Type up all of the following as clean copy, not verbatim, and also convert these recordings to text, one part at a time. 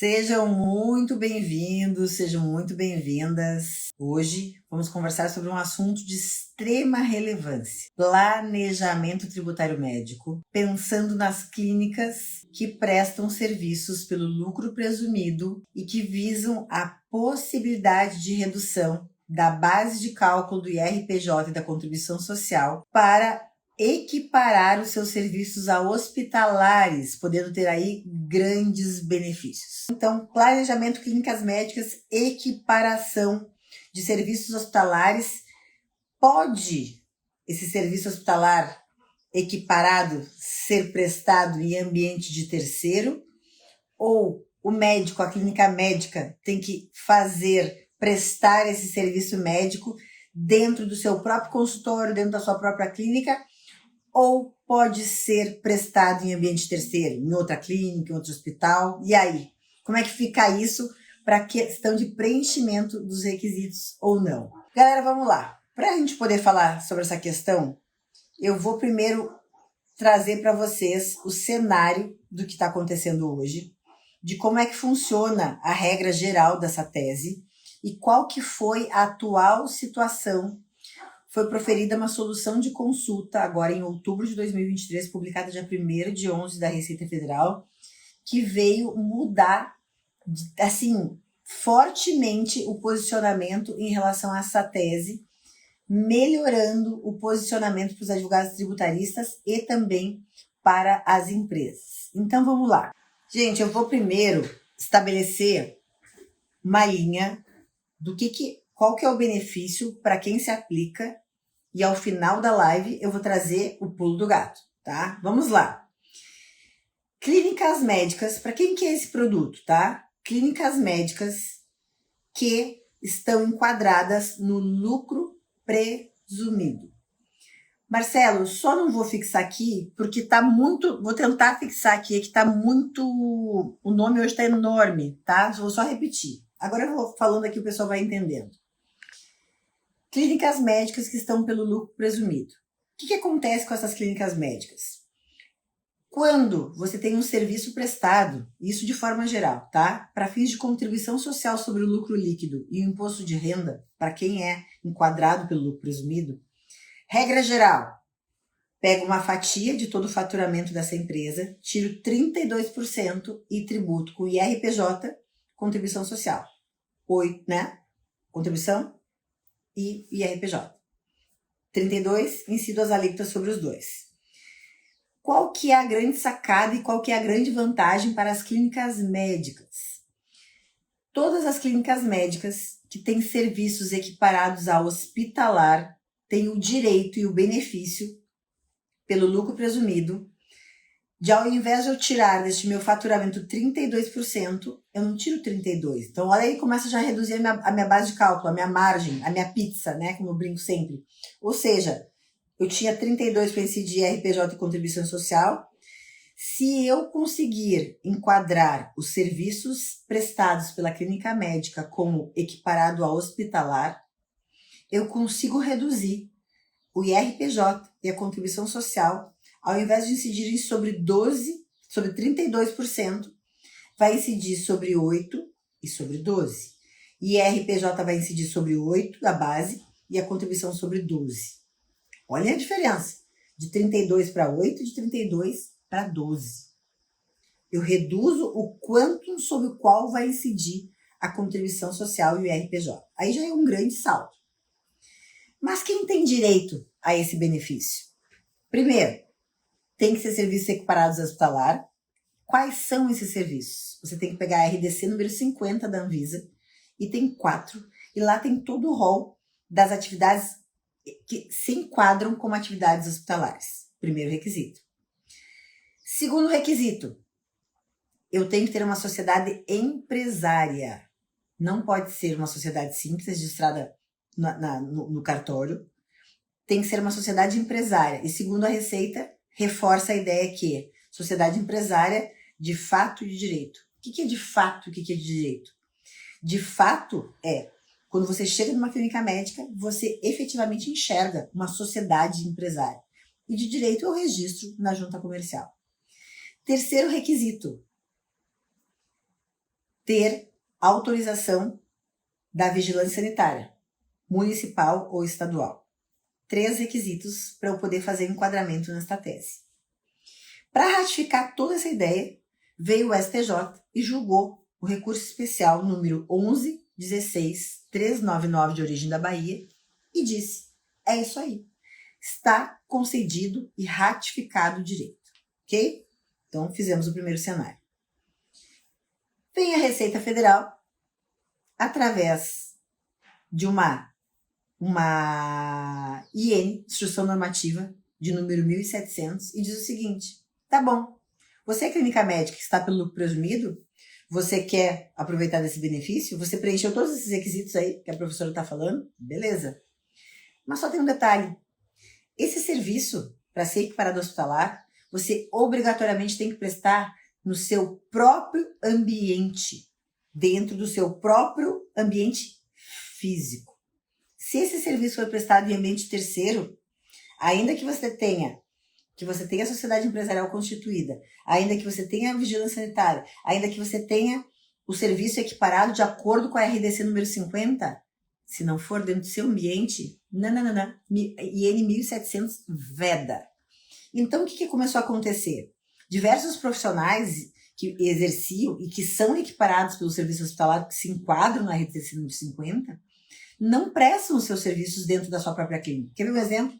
Sejam muito bem-vindos, sejam muito bem-vindas. Hoje vamos conversar sobre um assunto de extrema relevância: planejamento tributário médico, pensando nas clínicas que prestam serviços pelo lucro presumido e que visam a possibilidade de redução da base de cálculo do IRPJ e da contribuição social para equiparar os seus serviços a hospitalares, podendo ter aí grandes benefícios. Então, planejamento clínicas médicas, equiparação de serviços hospitalares. Pode esse serviço hospitalar equiparado ser prestado em ambiente de terceiro? Ou o médico, a clínica médica, tem que prestar esse serviço médico dentro do seu próprio consultório, dentro da sua própria clínica? Ou pode ser prestado em ambiente terceiro, em outra clínica, em outro hospital? E aí? Como é que fica isso para a questão de preenchimento dos requisitos ou não? Galera, vamos lá. Para a gente poder falar sobre essa questão, eu vou primeiro trazer para vocês o cenário do que está acontecendo hoje, de como é que funciona a regra geral dessa tese e qual que foi a atual situação. Foi proferida uma solução de consulta agora em outubro de 2023, publicada dia 1º de 11 da Receita Federal, que veio mudar, assim, fortemente o posicionamento em relação a essa tese, melhorando o posicionamento para os advogados tributaristas e também para as empresas. Então, vamos lá. Gente, eu vou primeiro estabelecer uma linha do qual que é o benefício para quem se aplica, e ao final da live eu vou trazer o pulo do gato, tá? Vamos lá. Clínicas médicas, para quem que é esse produto, tá? Clínicas médicas que estão enquadradas no lucro presumido. Marcelo, só não vou fixar aqui porque tá muito, vou tentar fixar aqui, que tá muito, o nome hoje tá enorme, tá? Vou só repetir. Agora eu vou falando aqui, o pessoal vai entendendo. Clínicas médicas que estão pelo lucro presumido. O que acontece com essas clínicas médicas? Quando você tem um serviço prestado, isso de forma geral, tá? Para fins de contribuição social sobre o lucro líquido e o imposto de renda, para quem é enquadrado pelo lucro presumido, regra geral, pega uma fatia de todo o faturamento dessa empresa, tiro 32% e tributo com IRPJ, contribuição social. 8, né? Contribuição e IRPJ. 32, incido as alíquotas sobre os dois. Qual que é a grande sacada e qual que é a grande vantagem para as clínicas médicas? Todas as clínicas médicas que têm serviços equiparados ao hospitalar têm o direito e o benefício, pelo lucro presumido, de, ao invés de eu tirar deste meu faturamento 32%, eu não tiro 32%. Então, olha aí, começa já a reduzir a minha base de cálculo, a minha margem, a minha pizza, né? Como eu brinco sempre. Ou seja, eu tinha 32% para incidir RPJ e contribuição social. Se eu conseguir enquadrar os serviços prestados pela clínica médica como equiparado ao hospitalar, eu consigo reduzir o IRPJ e a contribuição social. Ao invés de incidirem sobre 32%, vai incidir sobre 8% e sobre 12%. E RPJ vai incidir sobre 8% da base e a contribuição sobre 12%. Olha a diferença, de 32 para 8, de 32 para 12. Eu reduzo o quantum sobre o qual vai incidir a contribuição social e o IRPJ. Aí já é um grande salto. Mas quem tem direito a esse benefício? Primeiro, tem que ser serviços equiparados ao hospitalar. Quais são esses serviços? Você tem que pegar a RDC número 50 da Anvisa, e tem 4, e lá tem todo o rol das atividades que se enquadram como atividades hospitalares. Primeiro requisito. Segundo requisito, eu tenho que ter uma sociedade empresária. Não pode ser uma sociedade simples, registrada no cartório. Tem que ser uma sociedade empresária. E segundo a Receita, reforça a ideia que sociedade empresária de fato e de direito. O que é de fato e o que é de direito? De fato é quando você chega numa clínica médica, você efetivamente enxerga uma sociedade empresária. E de direito é o registro na junta comercial. Terceiro requisito. ter autorização da vigilância sanitária, municipal ou estadual. 3 requisitos para eu poder fazer enquadramento nesta tese. Para ratificar toda essa ideia, veio o STJ e julgou o recurso especial número 11.16.399 de origem da Bahia e disse: é isso aí, está concedido e ratificado o direito, ok? Então fizemos o primeiro cenário. Vem a Receita Federal, através de uma IN, Instrução Normativa, de número 1700, e diz o seguinte: tá bom, você é clínica médica que está pelo lucro presumido, você quer aproveitar desse benefício, você preencheu todos esses requisitos aí que a professora está falando, beleza. Mas só tem um detalhe: esse serviço, para ser equiparado hospitalar, você obrigatoriamente tem que prestar no seu próprio ambiente, dentro do seu próprio ambiente físico. Se esse serviço for prestado em ambiente terceiro, ainda que você tenha a sociedade empresarial constituída, ainda que você tenha a vigilância sanitária, ainda que você tenha o serviço equiparado de acordo com a RDC número 50, se não for dentro do seu ambiente, não. IN 1700 veda. Então, o que começou a acontecer? Diversos profissionais que exerciam e que são equiparados pelo serviço hospitalar, que se enquadram na RDC número 50, não prestam os seus serviços dentro da sua própria clínica. Quer ver um exemplo?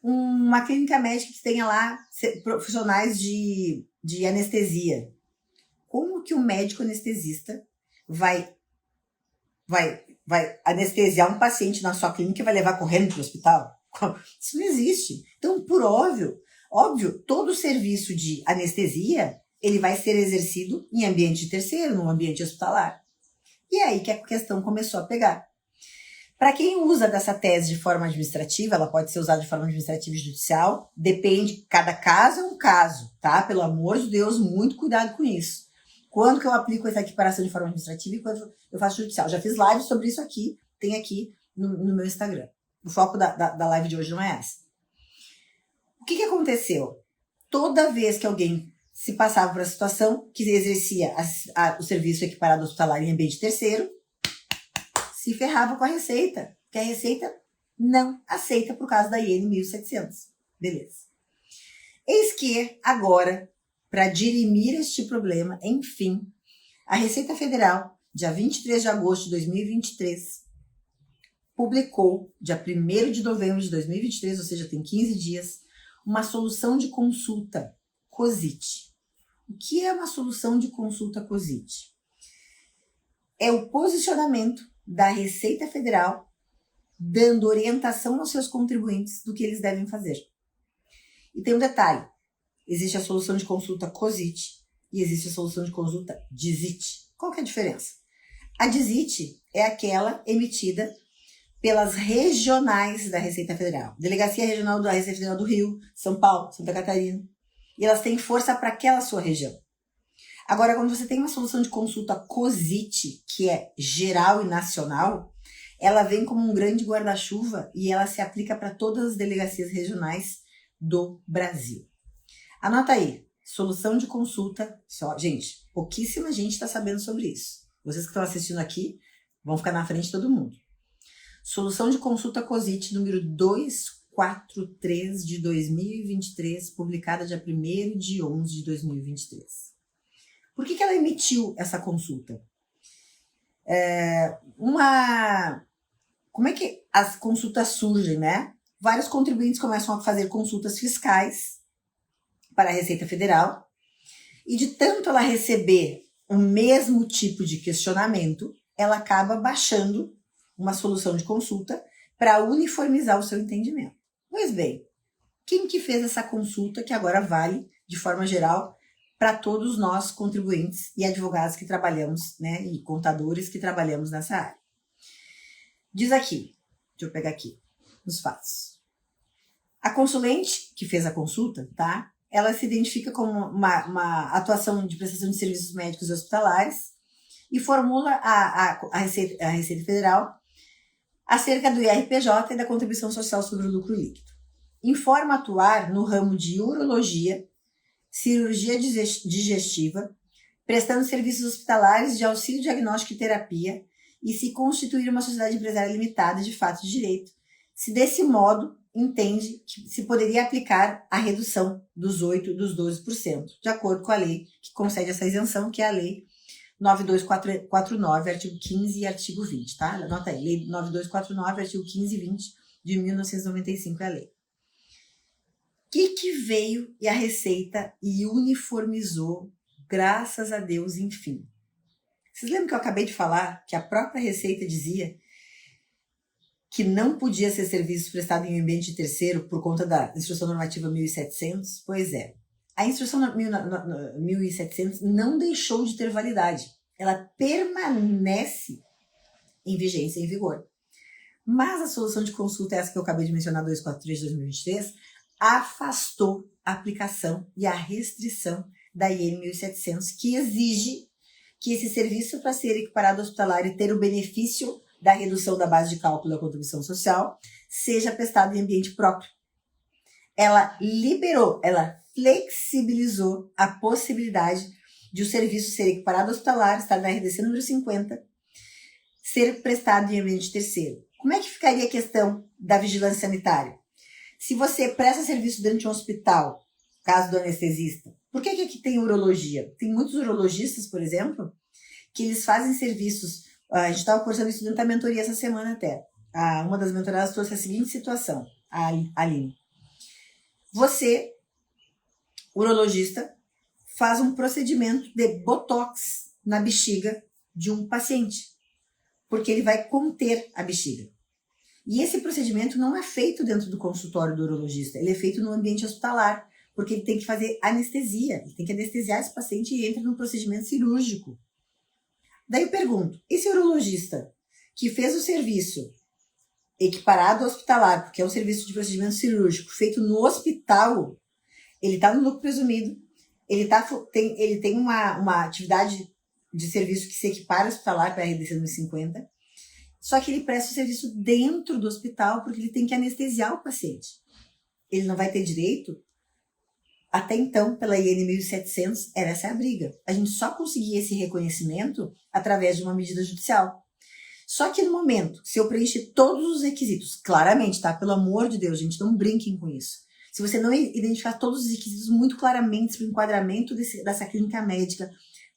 Uma clínica médica que tenha lá profissionais de anestesia. Como que um médico anestesista vai anestesiar um paciente na sua clínica e vai levar correndo para o hospital? Isso não existe. Então, por óbvio, todo serviço de anestesia, ele vai ser exercido em ambiente terceiro, num ambiente hospitalar. E é aí que a questão começou a pegar. Para quem usa dessa tese de forma administrativa, ela pode ser usada de forma administrativa e judicial, depende, cada caso é um caso, tá? Pelo amor de Deus, muito cuidado com isso. Quando que eu aplico essa equiparação de forma administrativa e quando eu faço judicial? Já fiz live sobre isso aqui, tem aqui no meu Instagram. O foco da live de hoje não é essa. O que aconteceu? Toda vez que alguém se passava por uma situação que exercia o serviço equiparado hospitalar em ambiente terceiro, se ferrava com a Receita, porque a Receita não aceita por causa da IN 1700. Beleza. Eis que agora, para dirimir este problema, enfim, a Receita Federal, dia 23 de agosto de 2023, publicou, dia 1º de novembro de 2023, ou seja, tem 15 dias, uma solução de consulta COSIT. O que é uma solução de consulta COSIT? É o posicionamento da Receita Federal dando orientação aos seus contribuintes do que eles devem fazer. E tem um detalhe: existe a solução de consulta COSIT e existe a solução de consulta DISIT. Qual que é a diferença? A DISIT é aquela emitida pelas regionais da Receita Federal. Delegacia Regional da Receita Federal do Rio, São Paulo, Santa Catarina. E elas têm força para aquela sua região. Agora, quando você tem uma solução de consulta COSIT, que é geral e nacional, ela vem como um grande guarda-chuva e ela se aplica para todas as delegacias regionais do Brasil. Anota aí, solução de consulta. Gente, pouquíssima gente está sabendo sobre isso. Vocês que estão assistindo aqui vão ficar na frente de todo mundo. Solução de consulta COSIT número 243 de 2023, publicada dia 1º de 11 de 2023. Por que ela emitiu essa consulta? Como é que as consultas surgem, né? Vários contribuintes começam a fazer consultas fiscais para a Receita Federal e de tanto ela receber o mesmo tipo de questionamento, ela acaba baixando uma solução de consulta para uniformizar o seu entendimento. Pois bem, quem que fez essa consulta que agora vale de forma geral para todos nós contribuintes e advogados que trabalhamos, né, e contadores que trabalhamos nessa área? Diz aqui, deixa eu pegar aqui, nos fatos. A consulente que fez a consulta, tá? Ela se identifica como uma atuação de prestação de serviços médicos e hospitalares e formula a Receita Federal acerca do IRPJ e da contribuição social sobre o lucro líquido. Informa atuar no ramo de urologia, cirurgia digestiva, prestando serviços hospitalares de auxílio diagnóstico e terapia e se constituir uma sociedade empresária limitada de fato de direito, se desse modo entende que se poderia aplicar a redução dos 12%, de acordo com a lei que concede essa isenção, que é a Lei 9249, artigo 15 e artigo 20, tá? Anota aí, Lei 9249, artigo 15 e 20 de 1995 é a lei. O que veio e a Receita e uniformizou, graças a Deus, enfim. Vocês lembram que eu acabei de falar que a própria Receita dizia que não podia ser serviço prestado em ambiente de terceiro por conta da Instrução Normativa 1700? Pois é. A Instrução 1700 não deixou de ter validade. Ela permanece em vigência, em vigor. Mas a solução de consulta, essa que eu acabei de mencionar, 243 de 2023, afastou a aplicação e a restrição da IN 1700, que exige que esse serviço, para ser equiparado ao hospitalar e ter o benefício da redução da base de cálculo da contribuição social, seja prestado em ambiente próprio. Ela liberou, ela flexibilizou a possibilidade de o serviço ser equiparado ao hospitalar, estar na RDC número 50, ser prestado em ambiente terceiro. Como é que ficaria a questão da vigilância sanitária? Se você presta serviço dentro de um hospital, caso do anestesista, por que aqui tem urologia? Tem muitos urologistas, por exemplo, que eles fazem serviços. A gente estava cursando isso dentro da mentoria essa semana até. Uma das mentoradas trouxe a seguinte situação, a Aline. Você, urologista, faz um procedimento de botox na bexiga de um paciente, porque ele vai conter a bexiga. E esse procedimento não é feito dentro do consultório do urologista, ele é feito no ambiente hospitalar, porque ele tem que fazer anestesia, ele tem que anestesiar esse paciente e entra num procedimento cirúrgico. Daí eu pergunto, esse urologista que fez o serviço equiparado ao hospitalar, porque é um serviço de procedimento cirúrgico feito no hospital, ele está no lucro presumido, ele tem uma atividade de serviço que se equipara ao hospitalar para a RDC 2050, só que ele presta o serviço dentro do hospital porque ele tem que anestesiar o paciente. Ele não vai ter direito? Até então, pela IN 1700, era essa a briga. A gente só conseguia esse reconhecimento através de uma medida judicial. Só que no momento, se eu preencher todos os requisitos, claramente, tá? Pelo amor de Deus, gente, não brinquem com isso. Se você não identificar todos os requisitos muito claramente para o enquadramento dessa clínica médica,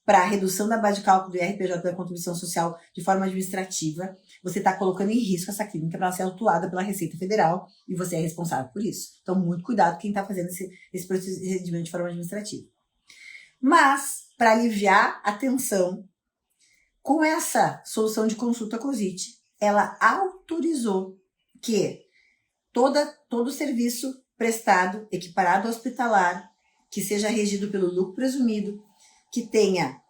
para a redução da base de cálculo do IRPJ da contribuição social de forma administrativa, você está colocando em risco essa clínica para ela ser autuada pela Receita Federal e você é responsável por isso. Então, muito cuidado quem está fazendo esse procedimento de forma administrativa. Mas, para aliviar a tensão, com essa solução de consulta COSIT, ela autorizou que todo serviço prestado, equiparado ao hospitalar, que seja regido pelo lucro presumido, que tenha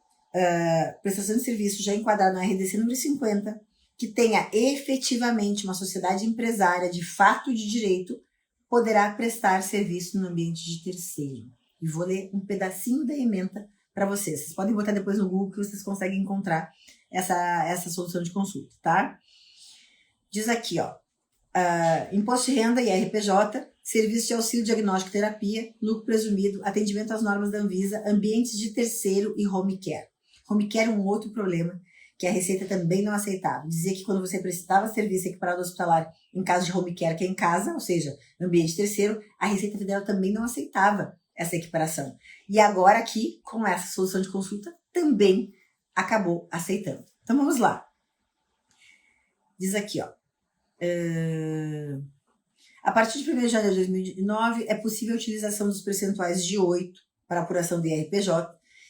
prestação de serviço já enquadrado no RDC número 50, que tenha efetivamente uma sociedade empresária de fato de direito, poderá prestar serviço no ambiente de terceiro. E vou ler um pedacinho da ementa para vocês. Vocês podem botar depois no Google que vocês conseguem encontrar essa solução de consulta, tá? Diz aqui, ó, imposto de renda e RPJ, serviço de auxílio diagnóstico e terapia, lucro presumido, atendimento às normas da Anvisa, ambientes de terceiro e home care. Home care é um outro problema que a Receita também não aceitava. Dizia que quando você prestava serviço equiparado hospitalar em caso de home care, que é em casa, ou seja, ambiente terceiro, a Receita Federal também não aceitava essa equiparação. E agora aqui, com essa solução de consulta, também acabou aceitando. Então vamos lá. Diz aqui, ó. A partir de 1º de janeiro de 2009, é possível a utilização dos percentuais de 8 para apuração do IRPJ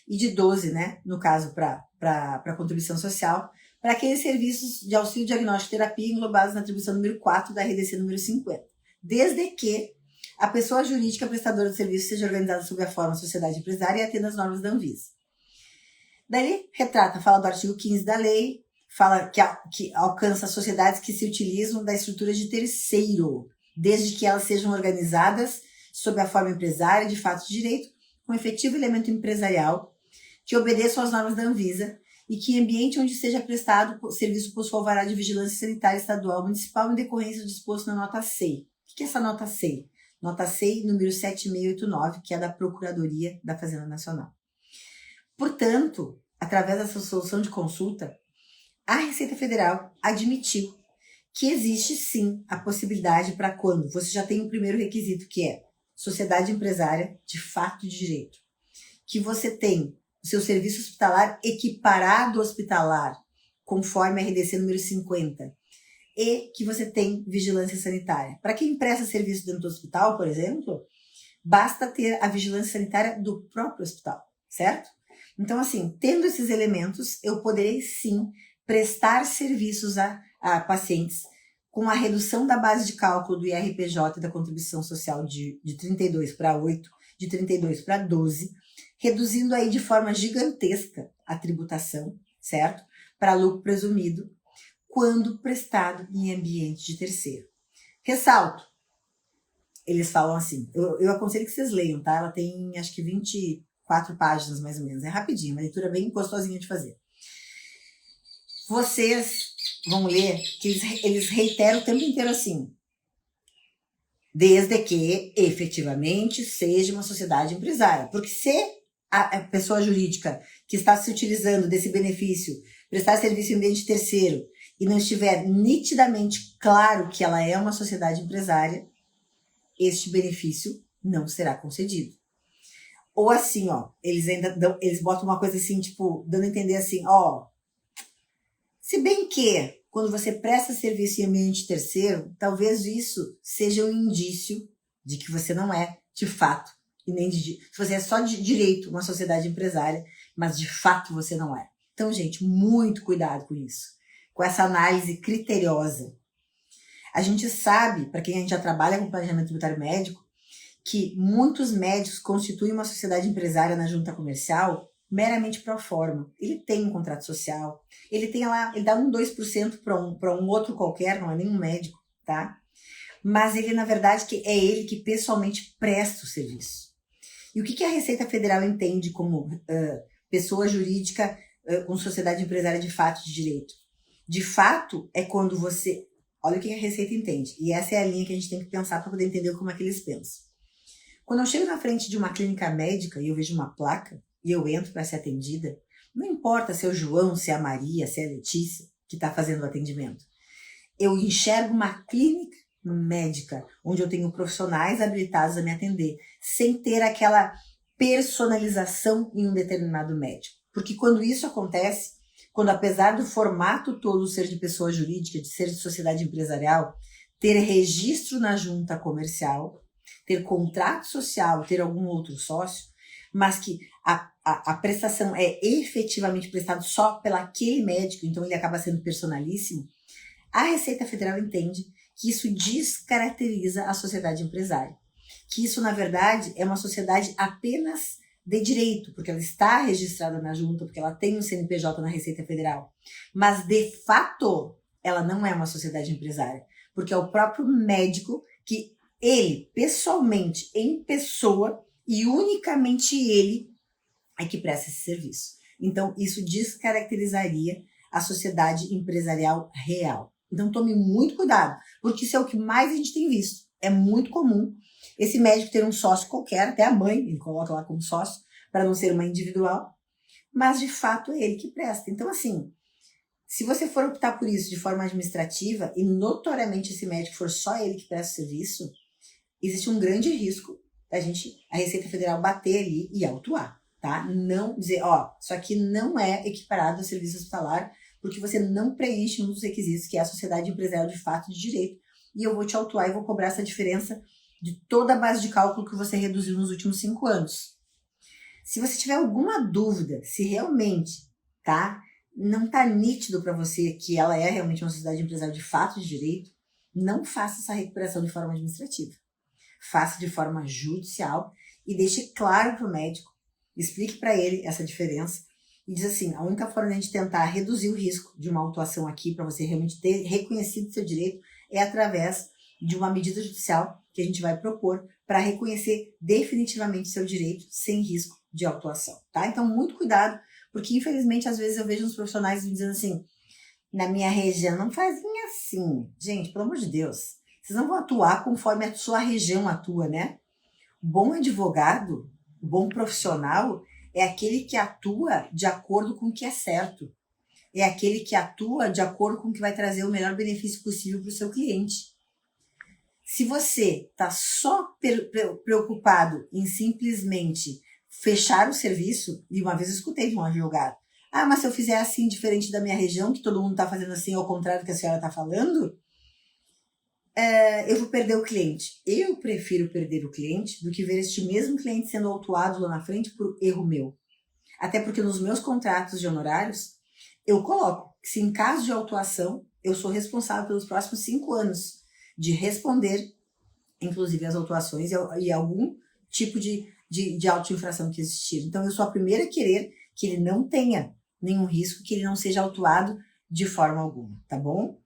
e de 12, né, no caso, para contribuição social, para aqueles serviços de auxílio diagnóstico e terapia englobados na atribuição número 4 da RDC número 50, desde que a pessoa jurídica prestadora do serviço seja organizada sob a forma sociedade empresária e atenda às normas da Anvisa. Daí, fala do artigo 15 da lei, fala que alcança sociedades que se utilizam da estrutura de terceiro, desde que elas sejam organizadas sob a forma empresária de fato de direito, com efetivo elemento empresarial, que obedeçam às normas da Anvisa e que em ambiente onde seja prestado o serviço possua alvará de vigilância sanitária estadual municipal em decorrência do disposto na nota SEI. O que é essa nota SEI? Nota SEI número 7689, que é da Procuradoria da Fazenda Nacional. Portanto, através dessa solução de consulta, a Receita Federal admitiu que existe sim a possibilidade para quando você já tem o primeiro requisito, que é sociedade empresária de fato e de direito, que você tem o seu serviço hospitalar equiparado hospitalar, conforme a RDC número 50, e que você tem vigilância sanitária. Para quem presta serviço dentro do hospital, por exemplo, basta ter a vigilância sanitária do próprio hospital, certo? Então, assim, tendo esses elementos, eu poderei sim prestar serviços a pacientes com a redução da base de cálculo do IRPJ e da contribuição social de 32 para 8, de 32 para 12, reduzindo aí de forma gigantesca a tributação, certo? Para lucro presumido, quando prestado em ambiente de terceiro. Ressalto, eles falam assim, eu aconselho que vocês leiam, tá? Ela tem acho que 24 páginas mais ou menos, é rapidinho, uma leitura bem gostosinha de fazer. Vocês vão ler que eles reiteram o tempo inteiro assim, desde que efetivamente seja uma sociedade empresária, porque se a pessoa jurídica que está se utilizando desse benefício, prestar serviço em ambiente terceiro, e não estiver nitidamente claro que ela é uma sociedade empresária, este benefício não será concedido. Ou assim, ó, eles botam uma coisa assim, tipo, dando a entender assim, ó, se bem que quando você presta serviço em ambiente terceiro, talvez isso seja um indício de que você não é, de fato, e nem se você é só de direito uma sociedade empresária, mas de fato você não é. Então, gente, muito cuidado com isso, com essa análise criteriosa. A gente sabe, para quem a gente já trabalha com planejamento tributário médico, que muitos médicos constituem uma sociedade empresária na junta comercial meramente pro forma. Ele tem um contrato social, ele tem lá, ele dá 2% para um outro qualquer, não é nenhum médico, tá? Mas ele, na verdade, é ele que pessoalmente presta o serviço. E o que a Receita Federal entende como pessoa jurídica com sociedade empresária de fato e de direito? De fato, é quando você... Olha o que a Receita entende. E essa é a linha que a gente tem que pensar para poder entender como é que eles pensam. Quando eu chego na frente de uma clínica médica e eu vejo uma placa e eu entro para ser atendida, não importa se é o João, se é a Maria, se é a Letícia que está fazendo o atendimento. Eu enxergo uma clínica médica onde eu tenho profissionais habilitados a me atender, sem ter aquela personalização em um determinado médico. Porque quando isso acontece, quando apesar do formato todo ser de pessoa jurídica, de ser de sociedade empresarial, ter registro na junta comercial, ter contrato social, ter algum outro sócio, mas que a prestação é efetivamente prestada só pelaquele médico, então ele acaba sendo personalíssimo, a Receita Federal entende que isso descaracteriza a sociedade empresária. Que isso, na verdade, é uma sociedade apenas de direito, porque ela está registrada na junta, porque ela tem um CNPJ na Receita Federal. Mas, de fato, ela não é uma sociedade empresária, porque é o próprio médico que ele, pessoalmente, em pessoa, e unicamente ele é que presta esse serviço. Então, isso descaracterizaria a sociedade empresarial real. Então, tome muito cuidado, porque isso é o que mais a gente tem visto. É muito comum esse médico ter um sócio qualquer, até a mãe, ele coloca lá como sócio, para não ser uma individual, mas, de fato, é ele que presta. Então, assim, se você for optar por isso de forma administrativa e notoriamente esse médico for só ele que presta o serviço, existe um grande risco da a Receita Federal bater ali e autuar, tá? Não dizer, ó, isso aqui não é equiparado ao serviço hospitalar porque você não preenche um dos requisitos que é a sociedade empresarial de fato de direito e eu vou te autuar e vou cobrar essa diferença de toda a base de cálculo que você reduziu nos últimos 5 anos. Se você tiver alguma dúvida se realmente, tá, não tá nítido para você que ela é realmente uma sociedade empresarial de fato de direito, não faça essa recuperação de forma administrativa. Faça de forma judicial e deixe claro para o médico, explique para ele essa diferença e diz assim, a única forma de a gente tentar reduzir o risco de uma autuação aqui para você realmente ter reconhecido seu direito é através de uma medida judicial que a gente vai propor para reconhecer definitivamente seu direito sem risco de autuação, tá? Então, muito cuidado, porque infelizmente às vezes eu vejo uns profissionais me dizendo assim, na minha região não fazem assim. Gente, pelo amor de Deus, vocês não vão atuar conforme a sua região atua, né? O bom advogado, o bom profissional, é aquele que atua de acordo com o que é certo. É aquele que atua de acordo com o que vai trazer o melhor benefício possível para o seu cliente. Se você está só preocupado em simplesmente fechar o serviço, e uma vez eu escutei de um advogado, mas se eu fizer assim diferente da minha região, que todo mundo está fazendo assim ao contrário do que a senhora está falando, eu vou perder o cliente. Eu prefiro perder o cliente do que ver este mesmo cliente sendo autuado lá na frente por erro meu. Até porque nos meus contratos de honorários, eu coloco que se em caso de autuação, eu sou responsável pelos próximos 5 anos de responder, inclusive, as autuações e algum tipo de auto-infração que existir. Então, eu sou a primeira a querer que ele não tenha nenhum risco, que ele não seja autuado de forma alguma, tá bom?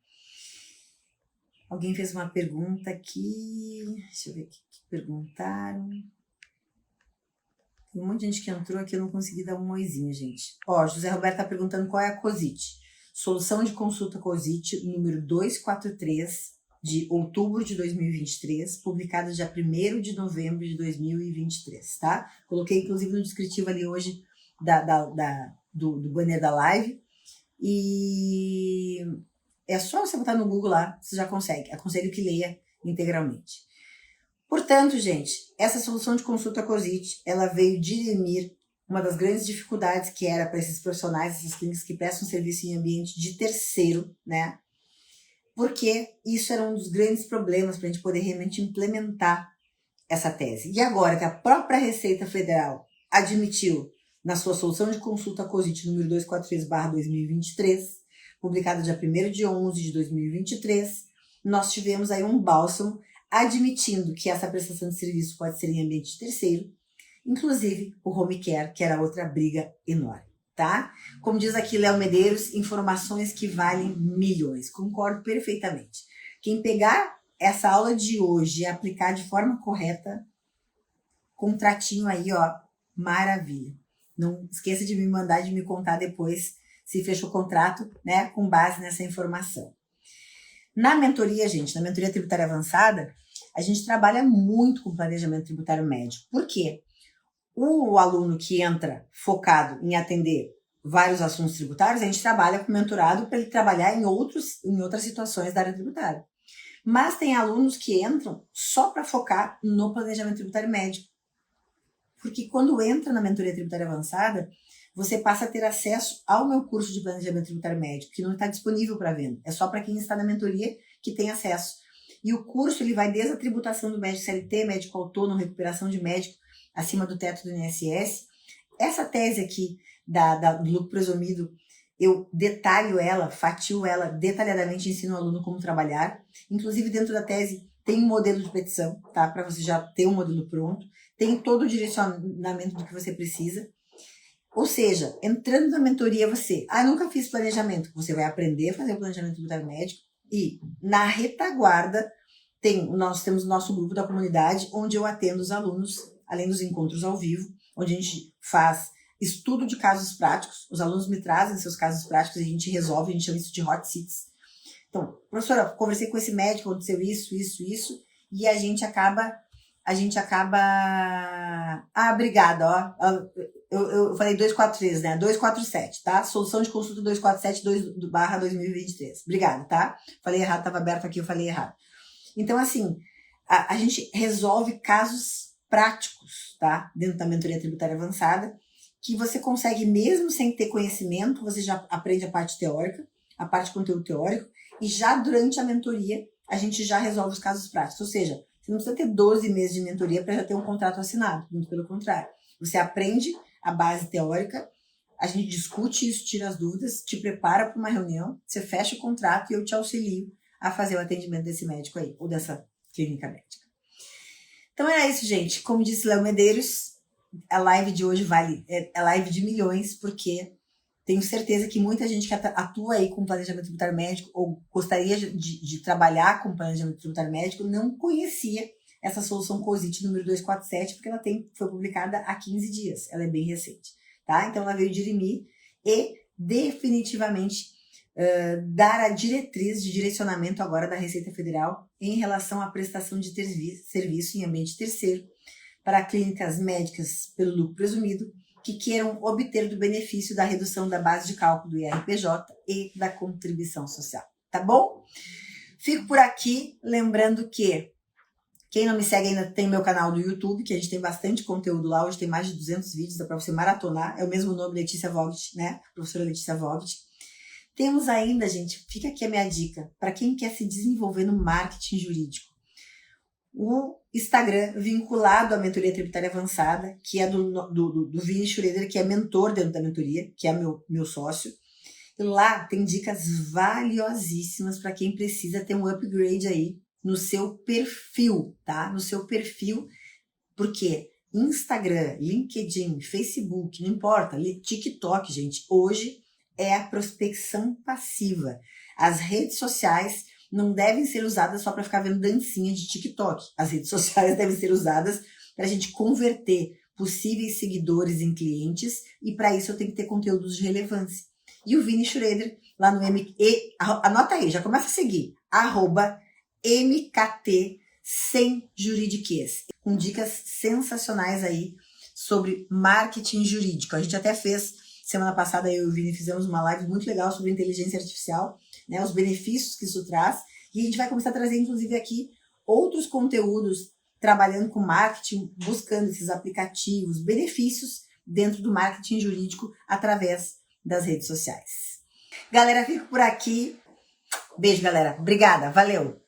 Alguém fez uma pergunta aqui, deixa eu ver o que perguntaram. Tem um monte de gente que entrou aqui, eu não consegui dar um oizinho, gente. José Roberto tá perguntando qual é a COSIT. Solução de consulta COSIT, número 243, de outubro de 2023, publicada dia 1º de novembro de 2023, tá? Coloquei, inclusive, no descritivo ali hoje do banner da live. E é só você botar no Google lá, você já consegue. Aconselho que leia integralmente. Portanto, gente, essa solução de consulta COSIT, ela veio dirimir uma das grandes dificuldades que era para esses profissionais, essas clínicas que prestam serviço em ambiente de terceiro, né? Porque isso era um dos grandes problemas para a gente poder realmente implementar essa tese. E agora que a própria Receita Federal admitiu na sua solução de consulta COSIT número 243/2023, publicada dia 1º de 11 de 2023, nós tivemos aí um bálsamo admitindo que essa prestação de serviço pode ser em ambiente de terceiro, inclusive o home care, que era outra briga enorme, tá? Como diz aqui Léo Medeiros, informações que valem milhões. Concordo perfeitamente. Quem pegar essa aula de hoje e aplicar de forma correta, contratinho aí, maravilha. Não esqueça de me mandar, de me contar depois se fechou o contrato, né, com base nessa informação. Na mentoria, gente, na mentoria tributária avançada, a gente trabalha muito com planejamento tributário médico. Por quê? O aluno que entra focado em atender vários assuntos tributários, a gente trabalha com mentorado para ele trabalhar em outras situações da área tributária. Mas tem alunos que entram só para focar no planejamento tributário médico. Porque quando entra na mentoria tributária avançada, você passa a ter acesso ao meu curso de planejamento tributário médico, que não está disponível para venda. É só para quem está na mentoria que tem acesso. E o curso ele vai desde a tributação do médico CLT, médico autônomo, recuperação de médico acima do teto do INSS. Essa tese aqui do lucro presumido, eu detalho ela, fatio ela detalhadamente, ensino o aluno como trabalhar. Inclusive, dentro da tese, tem um modelo de petição, tá? Para você já ter um modelo pronto. Tem todo o direcionamento do que você precisa. Ou seja, entrando na mentoria, você... nunca fiz planejamento. Você vai aprender a fazer o planejamento tributário médico. E na retaguarda, nós temos o nosso grupo da comunidade, onde eu atendo os alunos, além dos encontros ao vivo, onde a gente faz estudo de casos práticos. Os alunos me trazem seus casos práticos e a gente resolve, a gente chama isso de hot seats. Então, professora, conversei com esse médico, aconteceu isso, e a gente acaba... obrigada, eu falei 243, né? 247, tá? Solução de consulta 247/2023. Obrigada, tá? Falei errado, estava aberto aqui, eu falei errado. Então, assim, a gente resolve casos práticos, tá? Dentro da mentoria tributária avançada, que você consegue, mesmo sem ter conhecimento, você já aprende a parte teórica, a parte de conteúdo teórico, e já durante a mentoria, a gente já resolve os casos práticos. Ou seja, você não precisa ter 12 meses de mentoria para já ter um contrato assinado, muito pelo contrário. Você aprende a base teórica, a gente discute isso, tira as dúvidas, te prepara para uma reunião, você fecha o contrato e eu te auxilio a fazer o atendimento desse médico aí, ou dessa clínica médica. Então é isso, gente. Como disse Léo Medeiros, a live de hoje é live de milhões, porque tenho certeza que muita gente que atua aí com planejamento tributário médico ou gostaria de trabalhar com planejamento tributário médico não conhecia essa solução COSIT número 247, porque ela foi publicada há 15 dias, ela é bem recente, tá? Então ela veio dirimir e definitivamente dar a diretriz de direcionamento agora da Receita Federal em relação à prestação de serviço em ambiente terceiro para clínicas médicas pelo lucro presumido, que queiram obter do benefício da redução da base de cálculo do IRPJ e da contribuição social, tá bom? Fico por aqui, lembrando que quem não me segue ainda tem meu canal do YouTube, que a gente tem bastante conteúdo lá, hoje tem mais de 200 vídeos, dá pra você maratonar, é o mesmo nome, Letícia Vogt, né? Professora Letícia Vogt. Temos ainda, gente, fica aqui a minha dica, para quem quer se desenvolver no marketing jurídico. O Instagram vinculado à mentoria tributária avançada, que é do Vini Schroeder, que é mentor dentro da mentoria, que é meu sócio. E lá tem dicas valiosíssimas para quem precisa ter um upgrade aí no seu perfil, tá? No seu perfil, porque Instagram, LinkedIn, Facebook, não importa, TikTok, gente, hoje é a prospecção passiva. As redes sociais não devem ser usadas só para ficar vendo dancinha de TikTok. As redes sociais devem ser usadas para a gente converter possíveis seguidores em clientes e para isso eu tenho que ter conteúdos de relevância. E o Vini Schroeder, lá no anota aí, já começa a seguir, @MKT sem juridiquês, com dicas sensacionais aí sobre marketing jurídico. A gente até fez, semana passada eu e o Vini fizemos uma live muito legal sobre inteligência artificial, né, os benefícios que isso traz, e a gente vai começar a trazer inclusive aqui outros conteúdos trabalhando com marketing, buscando esses aplicativos, benefícios dentro do marketing jurídico através das redes sociais. Galera, fico por aqui. Beijo, galera. Obrigada. Valeu.